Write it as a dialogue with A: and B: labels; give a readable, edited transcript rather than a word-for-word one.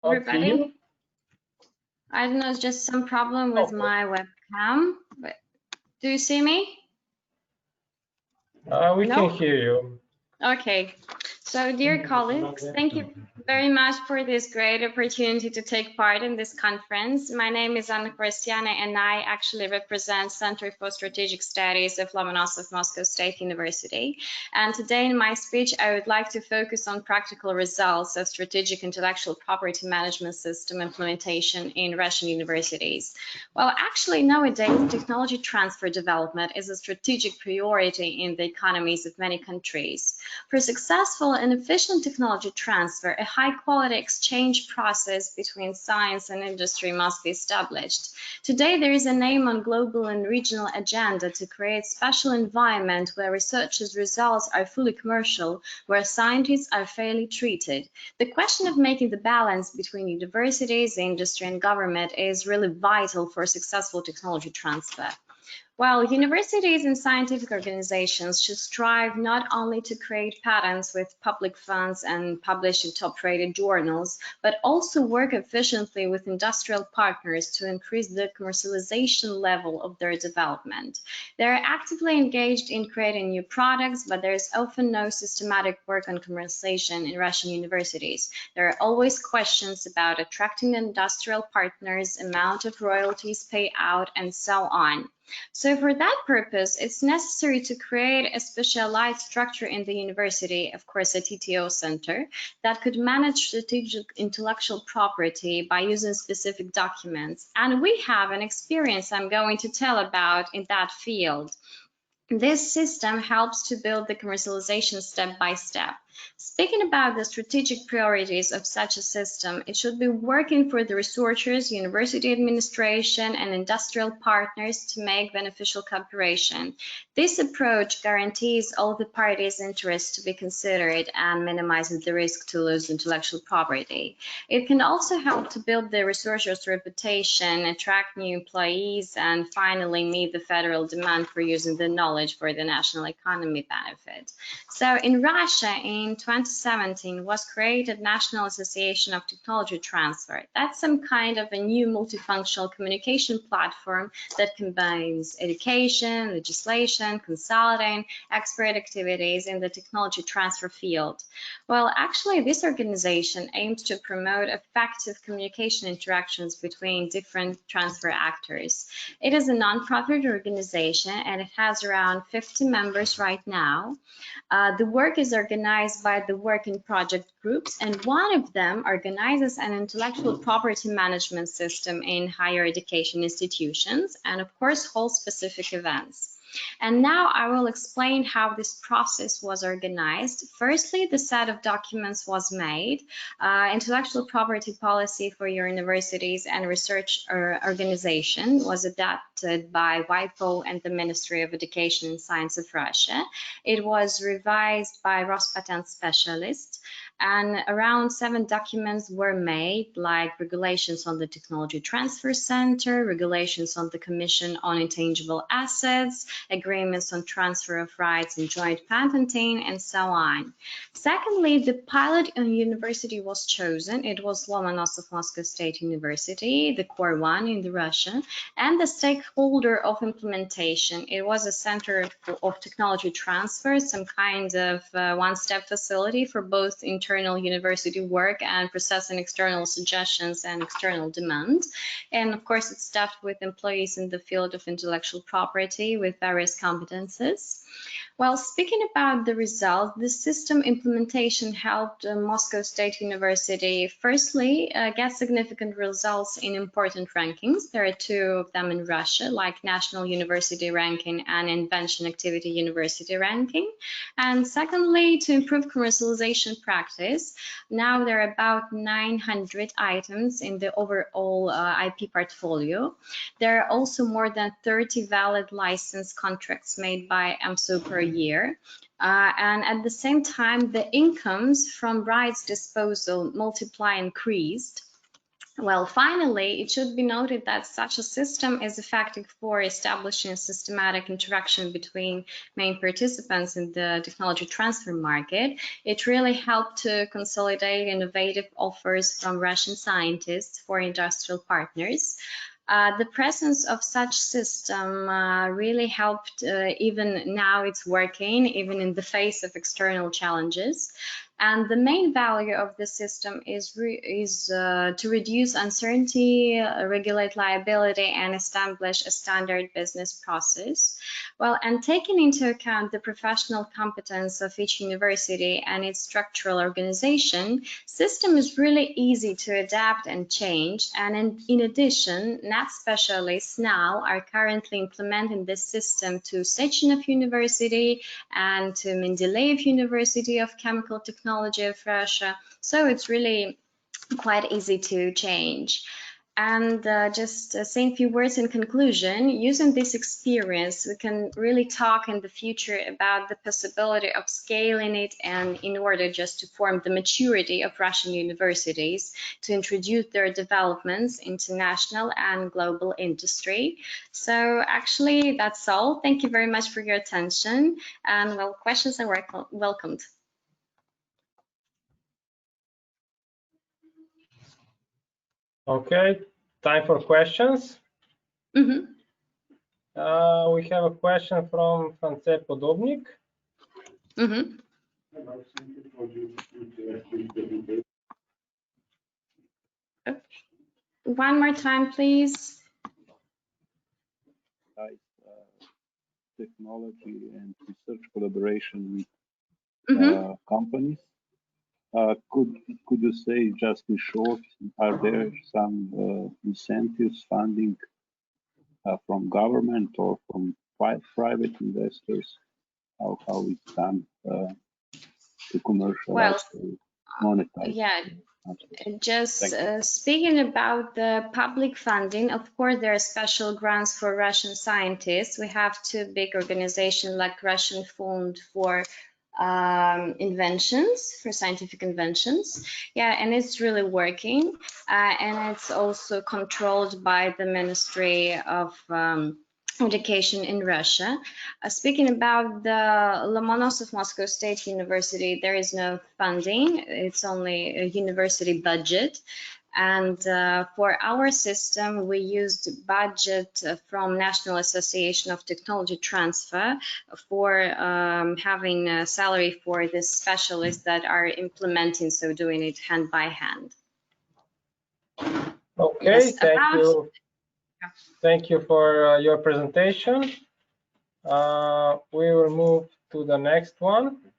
A: Everybody,
B: Okay.
A: I don't know, it's just some problem with
B: Okay.
A: my webcam, but do you see me?
B: We can
A: No?
B: hear you.
A: Okay. So, dear colleagues, thank you very much for this great opportunity to take part in this conference. My name is Khvorostyanaya, and I actually represent Center for Strategic Studies of Lomonosov Moscow State University. And today in my speech, I would like to focus on practical results of strategic intellectual property management system implementation in Russian universities. Well, actually, nowadays, technology transfer development is a strategic priority in the economies of many countries. For successful and efficient technology transfer, a high-quality exchange process between science and industry must be established. Today, there is an aim on global and regional agenda to create special environment where researchers' results are fully commercial, where scientists are fairly treated. The question of making the balance between universities, industry, and government is really vital for successful technology transfer. While universities and scientific organizations should strive not only to create patents with public funds and publish in top-rated journals, but also work efficiently with industrial partners to increase the commercialization level of their development. They are actively engaged in creating new products, but there is often no systematic work on commercialization in Russian universities. There are always questions about attracting industrial partners, amount of royalties paid out, and so on. So for that purpose, it's necessary to create a specialized structure in the university, of course, a TTO center, that could manage strategic intellectual property by using specific documents. And we have an experience I'm going to tell about in that field. This system helps to build the commercialization step by step. Speaking about the strategic priorities of such a system, it should be working for the researchers, university administration, and industrial partners to make beneficial cooperation. This approach guarantees all the parties' interests to be considered and minimizes the risk to lose intellectual property. It can also help to build the researcher's reputation, attract new employees, and finally meet the federal demand for using the knowledge for the national economy benefit. So in Russia, in 2017 was created National Association of Technology Transfer. That's some kind of a new multifunctional communication platform that combines education, legislation, consulting, expert activities in the technology transfer field. Well, actually, this organization aims to promote effective communication interactions between different transfer actors. It is a nonprofit organization and it has around 50 members right now. The work is organized by the working project groups, and one of them organizes an intellectual property management system in higher education institutions and, of course, holds specific events. And now I will explain how this process was organized. Firstly, the set of documents was made. Intellectual property policy for your universities and research organization was adopted by WIPO and the Ministry of Education and Science of Russia. It was revised by Rospatent specialists, and around 7 documents were made, like regulations on the Technology Transfer Center, regulations on the Commission on Intangible Assets, agreements on transfer of rights and joint patenting, and so on. Secondly, the pilot university was chosen. It was Lomonosov Moscow State University, the core one in the Russia, and the stakeholder of implementation. It was a center of technology transfer, some kind of one-step facility for both internal university work and processing external suggestions and external demands. And of course, it's staffed with employees in the field of intellectual property with various competences. Well, speaking about the result, the system implementation helped Moscow State University firstly get significant results in important rankings. There are 2 of them in Russia, like National University Ranking and Invention Activity University Ranking. And secondly, to improve commercialization practice. Now there are about 900 items in the overall IP portfolio. There are also more than 30 valid license contracts made by EMSO per year. And at the same time, the incomes from rights disposal increased. Well, finally, it should be noted that such a system is effective for establishing systematic interaction between main participants in the technology transfer market. It really helped to consolidate innovative offers from Russian scientists for industrial partners. The presence of such system really helped, even now it's working, even in the face of external challenges. And the main value of the system is to reduce uncertainty, regulate liability, and establish a standard business process. Well, and taking into account the professional competence of each university and its structural organization, system is really easy to adapt and change. And in addition, NAT specialists now are currently implementing this system to Sechenov University and to Mendeleev University of Chemical Technology of Russia. So it's really quite easy to change. And just saying a few words in conclusion, using this experience, we can really talk in the future about the possibility of scaling it, and in order just to form the maturity of Russian universities to introduce their developments into national and global industry. So actually, that's all. Thank you very much for your attention. And well, questions are welcomed.
B: Okay, time for questions.
A: Mm-hmm.
B: We have a question from France Podobnik.
A: Mm-hmm. One more time, please.
C: Technology and research collaboration
A: Mm-hmm.
C: with companies. Could you say just in short, are there some incentives, funding from government or from private investors? How it's done to commercialize, to monetize?
A: Yeah. Just speaking about the public funding, of course, there are special grants for Russian scientists. We have two big organizations like Russian Fund for inventions, for scientific inventions. Yeah, and it's really working. And it's also controlled by the Ministry of Education in Russia. Speaking about the Lomonosov Moscow State University, there is no funding. It's only a university budget. And for our system, we used budget from National Association of Technology Transfer for having a salary for the specialists that are implementing, so doing it hand by hand.
B: Okay, yes, thank you. Thank you for your presentation. We will move to the next one.